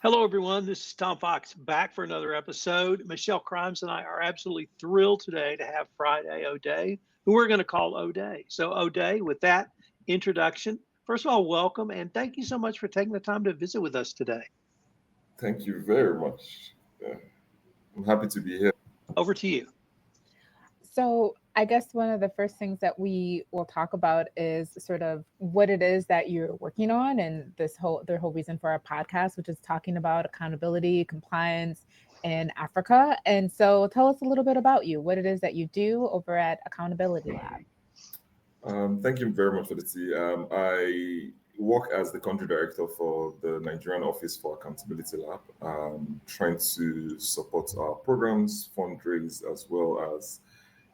Hello, everyone. This is Tom Fox back for another episode. Michele Crymes and I are absolutely thrilled today to have Friday Odeh, who we're going to call Odeh. So, Odeh, with that introduction, first of all, welcome and thank you so much for taking the time to visit with us today. Thank you very much. Uh, I'm happy to be here. Over to you. So, I guess one of the first things that we will talk about is sort of what it is that you're working on, and the whole reason for our podcast, which is talking about accountability, compliance in Africa. And so, tell us a little bit about you, what it is that you do over at Accountability Lab. Thank you very much for the tea. I work as the country director for the Nigerian Office for Accountability Lab, trying to support our programs, fundraise, as well as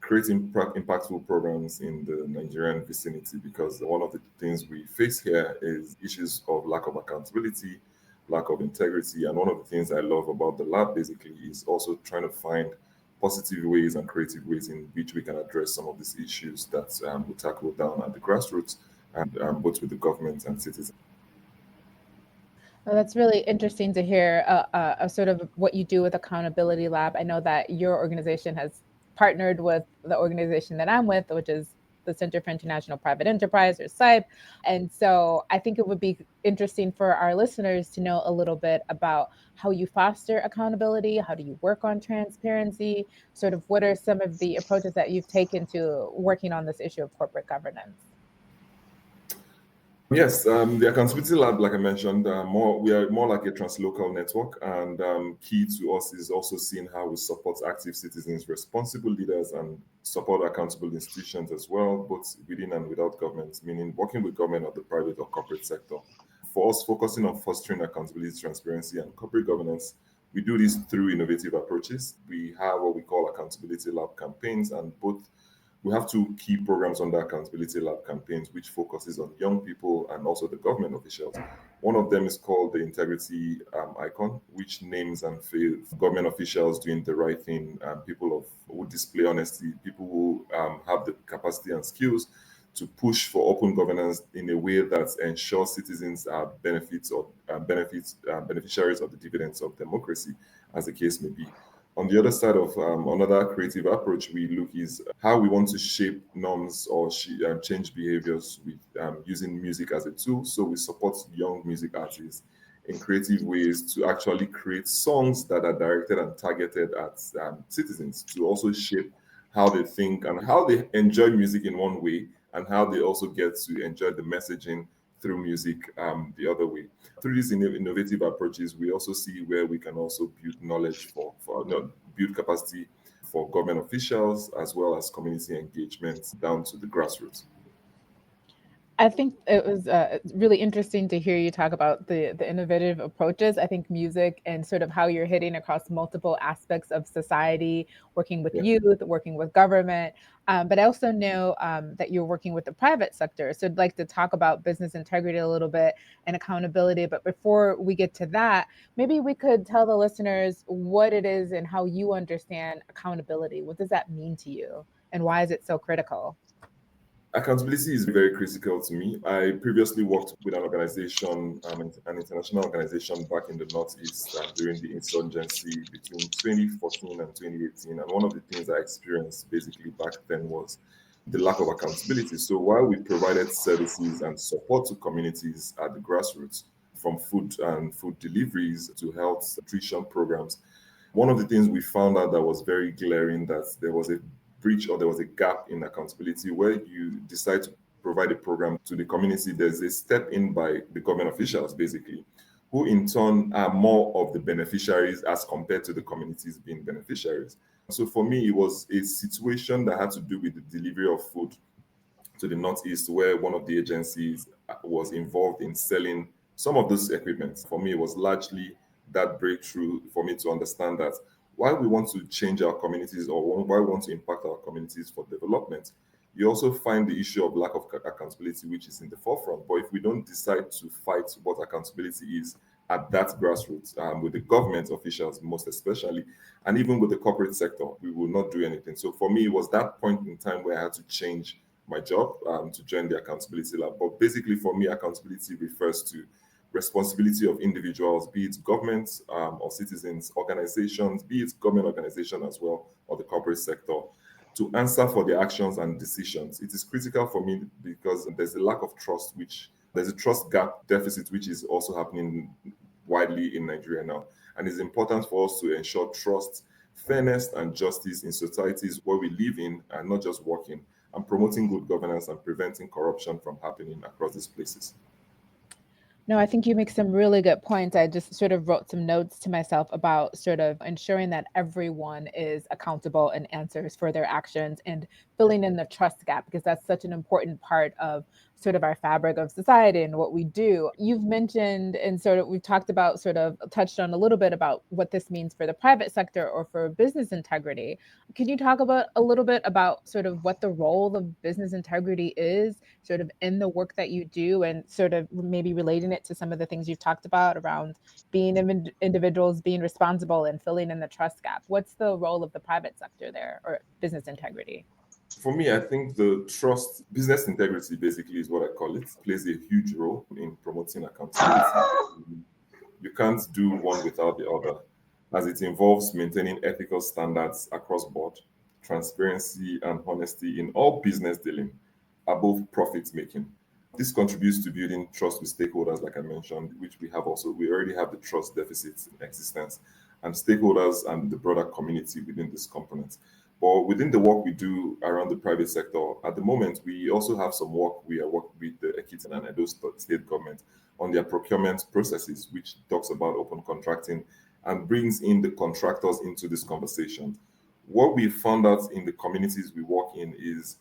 creating impactful programs in the Nigerian vicinity, because one of the things we face here is issues of lack of accountability, lack of integrity. And one of the things I love about the lab basically is also trying to find positive ways and creative ways in which we can address some of these issues that we tackle down at the grassroots, and both with the government and citizens. Well, that's really interesting to hear sort of what you do with Accountability Lab. I know that your organization has partnered with the organization that I'm with, which is the Center for International Private Enterprise, or CIPE. And so I think it would be interesting for our listeners to know a little bit about how you foster accountability, how do you work on transparency, sort of what are some of the approaches that you've taken to working on this issue of corporate governance. Yes, the accountability lab, like I mentioned, we are more like a translocal network, and key to us is also seeing how we support active citizens, responsible leaders, and support accountable institutions as well, both within and without government, meaning working with government or the private or corporate sector. For us, focusing on fostering accountability, transparency, and corporate governance, we do this through innovative approaches. We have what we call accountability lab campaigns, and both we have two key programs under Accountability Lab campaigns, which focuses on young people and also the government officials. One of them is called the Integrity Icon, which names and fails government officials doing the right thing, people who display honesty, people who have the capacity and skills to push for open governance in a way that ensures citizens are beneficiaries of the dividends of democracy, as the case may be. On the other side of another creative approach we look is how we want to shape norms or change behaviors with using music as a tool. So we support young music artists in creative ways to actually create songs that are directed and targeted at citizens, to also shape how they think and how they enjoy music in one way, and how they also get to enjoy the messaging through music the other way. Through these innovative approaches, we also see where we can also build knowledge build capacity for government officials, as well as community engagement down to the grassroots. I think it was really interesting to hear you talk about the innovative approaches. I think music and sort of how you're hitting across multiple aspects of society, working with Yeah. youth, working with government. But I also know that you're working with the private sector. So I'd like to talk about business integrity a little bit and accountability. But before we get to that, maybe we could tell the listeners what it is and how you understand accountability. What does that mean to you? And why is it so critical? Accountability is very critical to me. I previously worked with an organization, an international organization back in the Northeast during the insurgency between 2014 and 2018. And one of the things I experienced basically back then was the lack of accountability. So while we provided services and support to communities at the grassroots, from food and food deliveries to health nutrition programs, one of the things we found out that was very glaring, that there was a breach or there was a gap in accountability. Where you decide to provide a program to the community, there's a step in by the government officials, basically, who in turn are more of the beneficiaries as compared to the communities being beneficiaries. So for me, it was a situation that had to do with the delivery of food to the Northeast, where one of the agencies was involved in selling some of those equipment. For me, it was largely that breakthrough for me to understand that while we want to change our communities, or why we want to impact our communities for development, you also find the issue of lack of accountability, which is in the forefront. But if we don't decide to fight what accountability is at that grassroots, with the government officials most especially, and even with the corporate sector, we will not do anything. So for me, it was that point in time where I had to change my job to join the accountability lab. But basically, for me, accountability refers to responsibility of individuals, be it governments or citizens, organizations, be it government organization as well, or the corporate sector, to answer for their actions and decisions. It is critical for me because there's a lack of trust, there's a trust gap deficit, which is also happening widely in Nigeria now. And it's important for us to ensure trust, fairness, and justice in societies where we live in and not just work in, and promoting good governance and preventing corruption from happening across these places. No, I think you make some really good points. I just sort of wrote some notes to myself about sort of ensuring that everyone is accountable and answers for their actions and filling in the trust gap, because that's such an important part of sort of our fabric of society and what we do. You've mentioned and sort of we've talked about, sort of touched on a little bit about what this means for the private sector or for business integrity. Can you talk about a little bit about sort of what the role of business integrity is sort of in the work that you do, and sort of maybe relating it to some of the things you've talked about around being individuals being responsible and filling in the trust gap? What's the role of the private sector there, or business integrity? For me, I think the business integrity basically is what I call it, plays a huge role in promoting accountability. You can't do one without the other, as it involves maintaining ethical standards across board, transparency and honesty in all business dealing above profit making. This contributes to building trust with stakeholders, like I mentioned, which we already have the trust deficits in existence, and stakeholders and the broader community within this component. But within the work we do around the private sector, at the moment, we also have some work. We are working with the Ekiti and Edo state government on their procurement processes, which talks about open contracting and brings in the contractors into this conversation. What we found out in the communities we work in is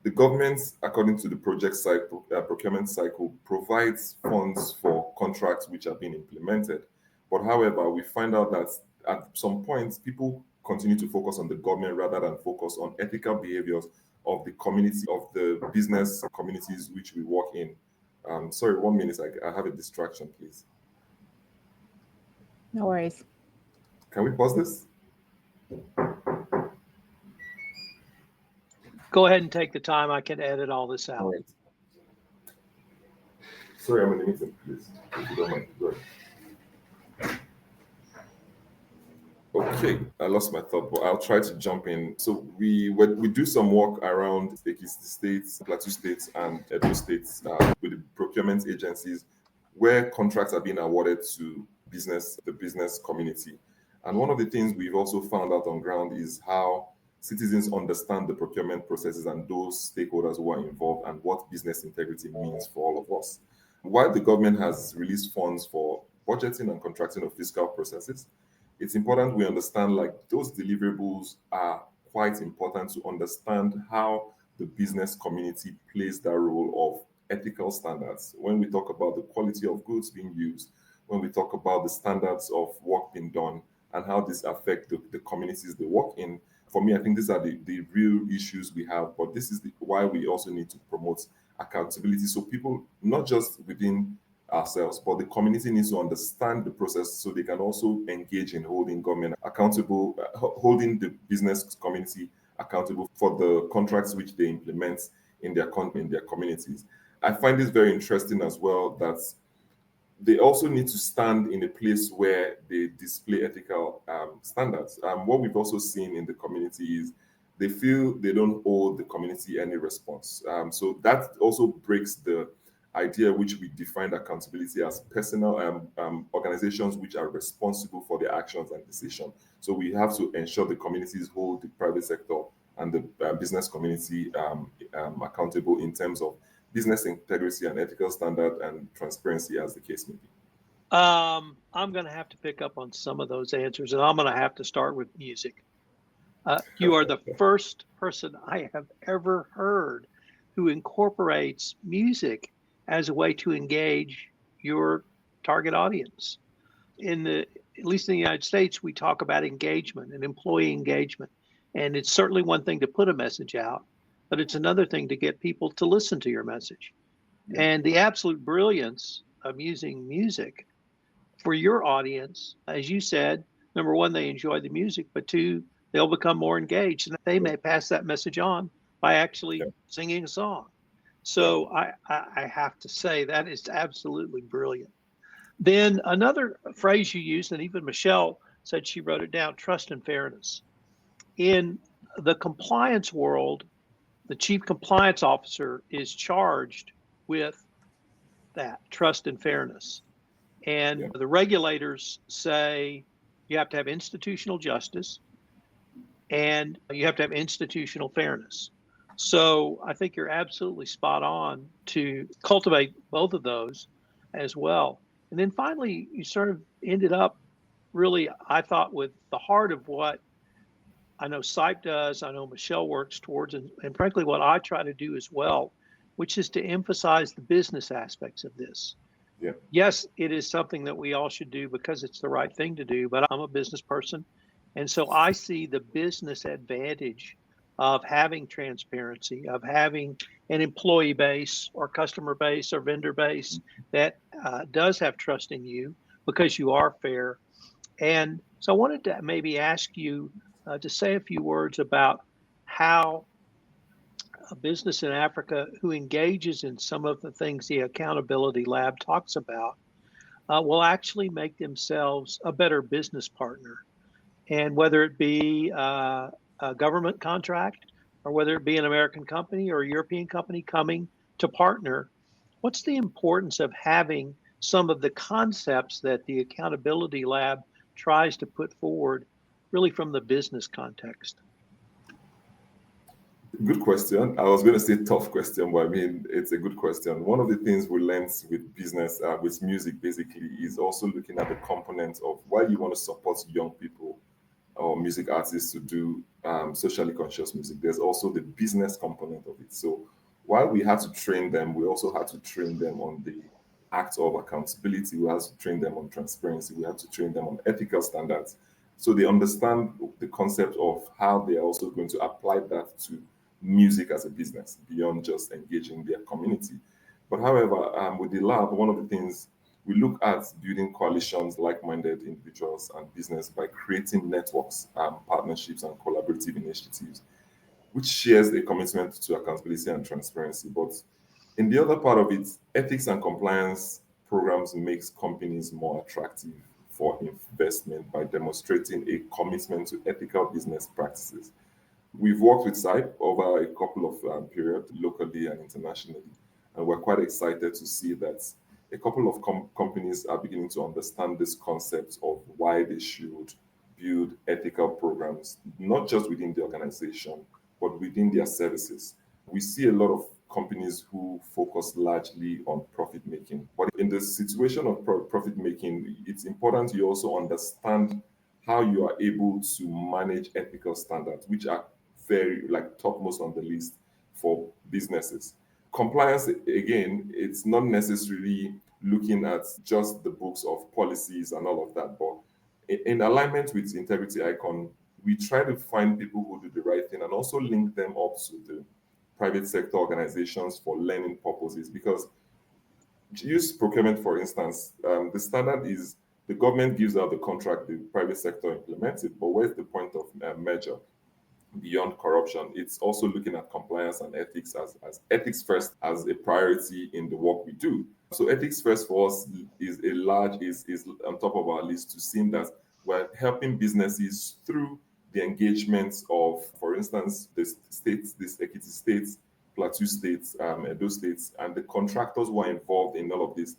the government, according to the project cycle, procurement cycle, provides funds for contracts which are being implemented. But however, we find out that at some point, people continue to focus on the government rather than focus on ethical behaviors of the community, of the business communities which we work in. Sorry, 1 minute, I have a distraction, please. No worries. Can we pause this? Go ahead and take the time. I can edit all this out. All right. Sorry, I'm in a meeting, please. If you don't mind. Go ahead. Okay, I lost my thought, but I'll try to jump in. So we do some work around Ekiti states, Plateau states, and Edo states with the procurement agencies, where contracts are being awarded to the business community. And one of the things we've also found out on ground is how citizens understand the procurement processes and those stakeholders who are involved, and what business integrity means for all of us. While the government has released funds for budgeting and contracting of fiscal processes, it's important we understand those deliverables are quite important to understand how the business community plays that role of ethical standards. When we talk about the quality of goods being used, when we talk about the standards of work being done, and how this affect the communities they work in, for me, I think these are the real issues we have. But this is why we also need to promote accountability. So people, not just within ourselves, but the community needs to understand the process so they can also engage in holding government accountable, holding the business community accountable for the contracts which they implement in their communities. I find this very interesting as well, that they also need to stand in a place where they display ethical standards. What we've also seen in the community is they feel they don't owe the community any response. So that also breaks the idea which we defined accountability as personal organizations which are responsible for their actions and decisions. So we have to ensure the communities hold the private sector and the business community accountable in terms of business integrity and ethical standard and transparency, as the case may be. I'm going to have to pick up on some of those answers, and I'm going to have to start with music. You are the first person I have ever heard who incorporates music as a way to engage your target audience. At least in the United States, we talk about engagement and employee engagement. And it's certainly one thing to put a message out, but it's another thing to get people to listen to your message. Yeah. And the absolute brilliance of using music for your audience, as you said, number one, they enjoy the music, but two, they'll become more engaged, and they may pass that message on by actually singing a song. So I have to say that is absolutely brilliant. Then another phrase you used, and even Michelle said she wrote it down, trust and fairness. In the compliance world, the chief compliance officer is charged with that trust and fairness. And Yeah. the regulators say you have to have institutional justice and you have to have institutional fairness. So I think you're absolutely spot on to cultivate both of those as well. And then finally, you sort of ended up really, I thought, with the heart of what I know CIPE does, I know Michelle works towards, and frankly, what I try to do as well, which is to emphasize the business aspects of this. Yeah. Yes, it is something that we all should do because it's the right thing to do, but I'm a business person. And so I see the business advantage of having transparency, of having an employee base or customer base or vendor base that does have trust in you because you are fair. And so I wanted to maybe ask you to say a few words about how a business in Africa who engages in some of the things the Accountability Lab talks about will actually make themselves a better business partner. And whether it be a government contract or whether it be an American company or a European company coming to partner, what's the importance of having some of the concepts that the Accountability Lab tries to put forward really from the business context? Good question. I was going to say tough question, but I mean, it's a good question. One of the things we learned with business, with music basically, is also looking at the components of why you want to support young people or music artists to do socially conscious music. There's also the business component of it. So while we had to train them, we also had to train them on the act of accountability. We had to train them on transparency. We had to train them on ethical standards. So they understand the concept of how they are also going to apply that to music as a business beyond just engaging their community. But however, with the lab, one of the things we look at building coalitions, like-minded individuals and business by creating networks, partnerships, and collaborative initiatives, which shares a commitment to accountability and transparency. But in the other part of it, ethics and compliance programs makes companies more attractive for investment by demonstrating a commitment to ethical business practices. We've worked with CIPE over a couple of periods, locally and internationally, and we're quite excited to see that a couple of companies are beginning to understand this concept of why they should build ethical programs, not just within the organization, but within their services. We see a lot of companies who focus largely on profit making. But in the situation of profit making, it's important you also understand how you are able to manage ethical standards, which are very topmost on the list for businesses. Compliance, again, it's not necessarily looking at just the books of policies and all of that, but in alignment with Integrity Icon, we try to find people who do the right thing and also link them up to the private sector organizations for learning purposes. Because use procurement, for instance, the standard is the government gives out the contract, the private sector implements it, but where's the point of measure? Beyond corruption, it's also looking at compliance and ethics as ethics first as a priority in the work we do. So ethics first for us is on top of our list to see that we're helping businesses through the engagements of, for instance, the states, this Ekiti states, Plateau states, Edo states, and the contractors who are involved in all of this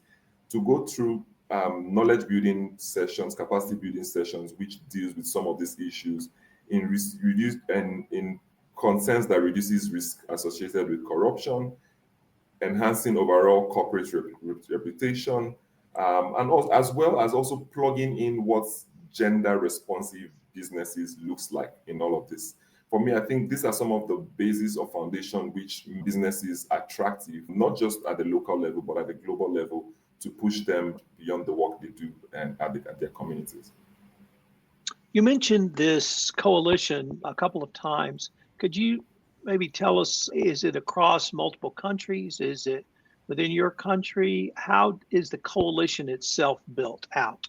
to go through knowledge building sessions, capacity building sessions, which deals with some of these issues in concerns that reduces risk associated with corruption, enhancing overall corporate reputation, and also, as well as also plugging in what gender responsive businesses looks like in all of this. For me, I think these are some of the bases or foundation which businesses attractive, not just at the local level, but at the global level to push them beyond the work they do and at their communities. You mentioned this coalition a couple of times. Could you maybe tell us, is it across multiple countries? Is it within your country? How is the coalition itself built out?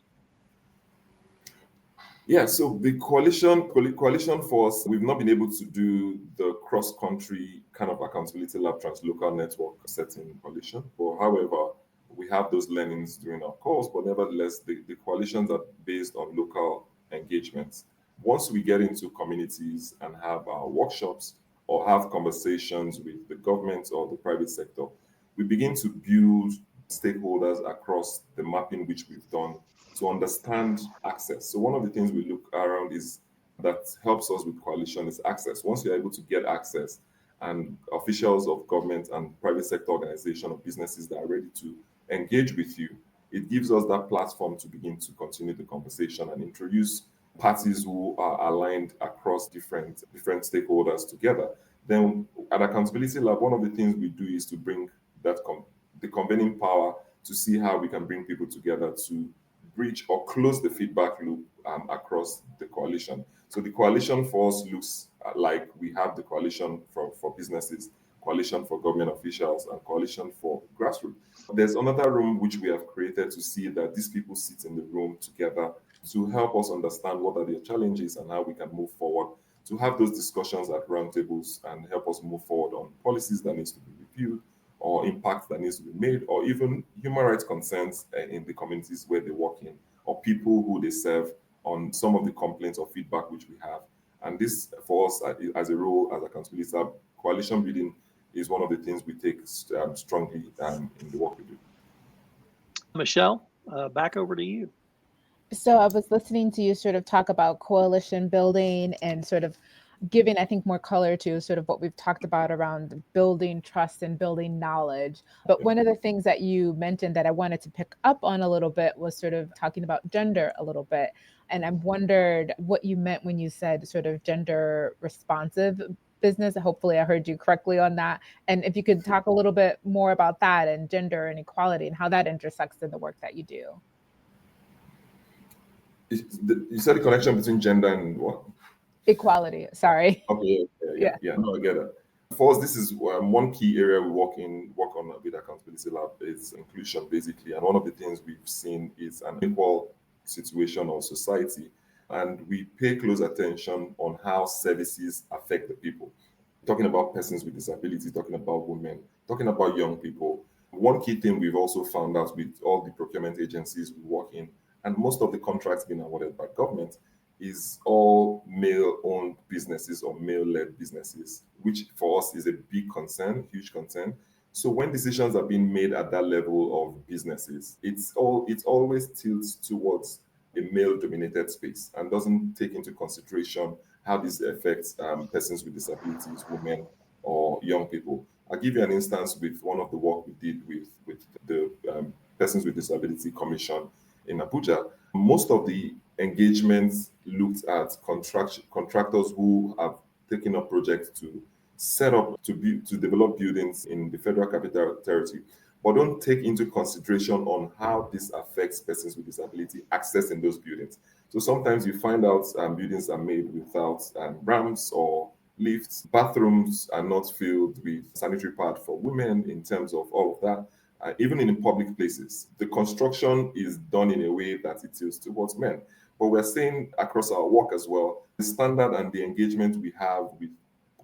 Yeah, so the coalition force, we've not been able to do the cross-country kind of accountability lab translocal network setting coalition. But however, We have those learnings during our course, but nevertheless, the coalitions are based on local engagements. Once we get into communities and have our workshops or have conversations with the government or the private sector, we begin to build stakeholders across the mapping which we've done to understand access. So one of the things we look around is that helps us with coalition is access. Once you're able to get access and officials of government and private sector organization or businesses that are ready to engage with you, it gives us that platform to begin to continue the conversation and introduce parties who are aligned across different stakeholders together. Then at Accountability Lab, one of the things we do is to bring the convening power to see how we can bring people together to bridge or close the feedback loop across the coalition. So the coalition for us looks like we have the coalition for businesses, coalition for government officials, and coalition for grassroots. There's another room which we have created to see that these people sit in the room together to help us understand what are their challenges and how we can move forward, to have those discussions at roundtables and help us move forward on policies that needs to be reviewed or impact that needs to be made, or even human rights concerns in the communities where they work in, or people who they serve on some of the complaints or feedback which we have. And this, for us, as a role, as Accountability Lab, coalition building is one of the things we take strongly in the work we do. Michele, back over to you. So I was listening to you sort of talk about coalition building and sort of giving, I think, more color to sort of what we've talked about around building trust and building knowledge. But one of the things that you mentioned that I wanted to pick up on a little bit was sort of talking about gender a little bit. And I wondered what you meant when you said sort of gender responsive business. Hopefully I heard you correctly on that. And if you could talk a little bit more about that and gender and equality and how that intersects in the work that you do. You said the connection between gender and what? Equality, sorry. Okay, yeah. No, I get it. For us, this is one key area we work on with Accountability Lab is inclusion, basically. And one of the things we've seen is an equal situation on society. And we pay close attention on how services affect the people. Talking about persons with disabilities, talking about women, talking about young people. One key thing we've also found out with all the procurement agencies we work in, and most of the contracts being awarded by government, is all male-owned businesses or male-led businesses, which for us is a big concern, huge concern. So when decisions are being made at that level of businesses, it always tilts towards a male-dominated space and doesn't take into consideration how this affects persons with disabilities, women, or young people. I'll give you an instance with one of the work we did with the Persons with Disability Commission in Abuja. Most of the engagements looked at contractors who have taken up projects to set up to develop buildings in the Federal Capital Territory, but don't take into consideration on how this affects persons with disability accessing those buildings. So sometimes you find out buildings are made without ramps or lifts. Bathrooms are not filled with sanitary pad for women in terms of all of that. Even in public places, the construction is done in a way that it tilts towards men. But we're saying across our work as well, the standard and the engagement we have with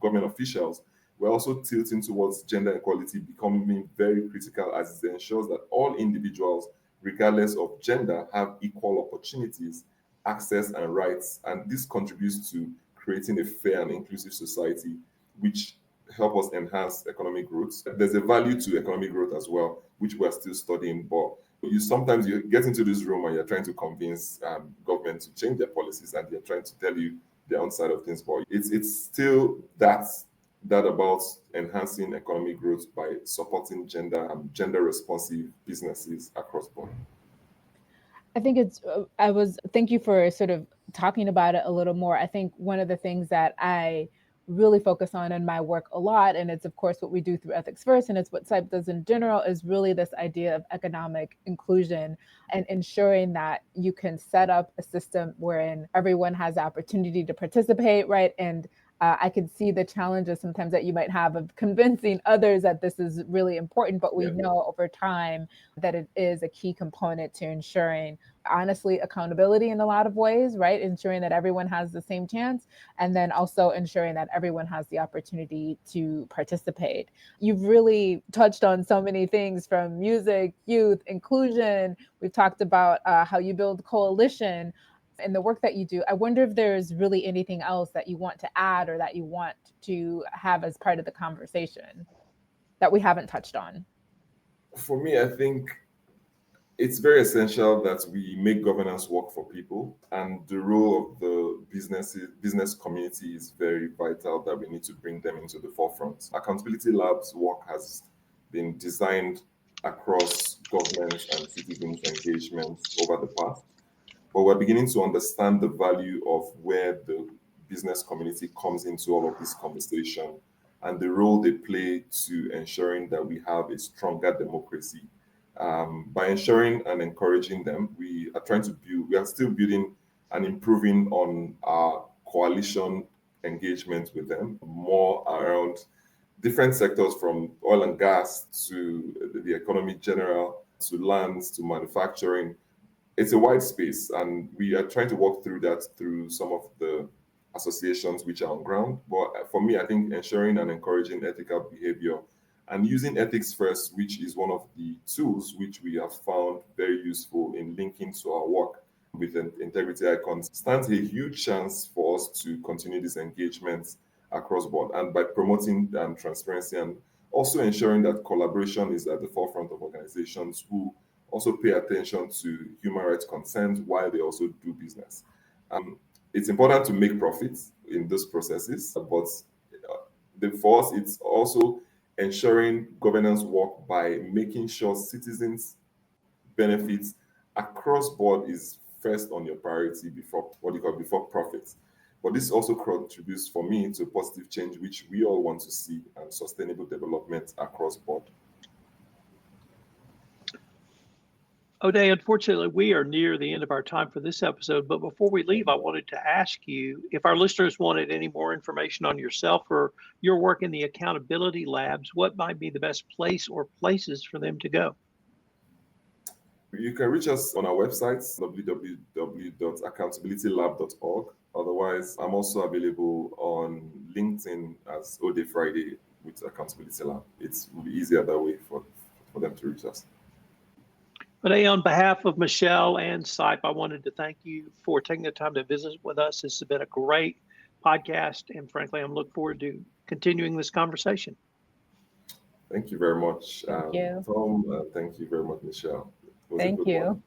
government officials, we're also tilting towards gender equality becoming very critical as it ensures that all individuals, regardless of gender, have equal opportunities, access, and rights. And this contributes to creating a fair and inclusive society, which help us enhance economic growth. There's a value to economic growth as well, which we're still studying. But sometimes you get into this room and you're trying to convince government to change their policies, and they're trying to tell you their own side of things. But it's still that about enhancing economic growth by supporting gender responsive businesses across board. I think thank you for sort of talking about it a little more. I think one of the things that I really focus on in my work a lot, and it's of course what we do through Ethics First, and it's what CIPE does in general, is really this idea of economic inclusion and ensuring that you can set up a system wherein everyone has the opportunity to participate, right? And I could see the challenges sometimes that you might have of convincing others that this is really important, but we know over time that it is a key component to ensuring, honestly, accountability in a lot of ways, right? Ensuring that everyone has the same chance, and then also ensuring that everyone has the opportunity to participate. You've really touched on so many things, from music, youth, inclusion. We've talked about how you build coalition and the work that you do. I wonder if there's really anything else that you want to add or that you want to have as part of the conversation that we haven't touched on. For me, I think it's very essential that we make governance work for people, and the role of the business community is very vital, that we need to bring them into the forefront. Accountability Lab's work has been designed across government and citizens engagement over the past, but we're beginning to understand the value of where the business community comes into all of this conversation and the role they play to ensuring that we have a stronger democracy. By ensuring and encouraging them, we are still building and improving on our coalition engagement with them, more around different sectors, from oil and gas to the economy general, to lands, to manufacturing. It's a wide space, and we are trying to work through that through some of the associations which are on ground. But for me, I think ensuring and encouraging ethical behavior and using ethics first, which is one of the tools which we have found very useful in linking to our work with integrity icons, stands a huge chance for us to continue this engagement across board. And by promoting transparency and also ensuring that collaboration is at the forefront of organizations who also pay attention to human rights concerns while they also do business. It's important to make profits in those processes, but for us, it's also ensuring governance work by making sure citizens' benefits across board is first on your priority before before profits. But this also contributes, for me, to positive change, which we all want to see, and sustainable development across board. Odeh, unfortunately, we are near the end of our time for this episode, but before we leave, I wanted to ask you if our listeners wanted any more information on yourself or your work in the accountability labs, what might be the best place or places for them to go? You can reach us on our website, www.accountabilitylab.org. Otherwise, I'm also available on LinkedIn as Odeh Friday with Accountability Lab. It's really easier that way for them to reach us. But on behalf of Michele and CIPE, I wanted to thank you for taking the time to visit with us. This has been a great podcast, and frankly, I'm looking forward to continuing this conversation. Thank you very much, Thank you. Tom. Thank you very much, Michele. Thank you.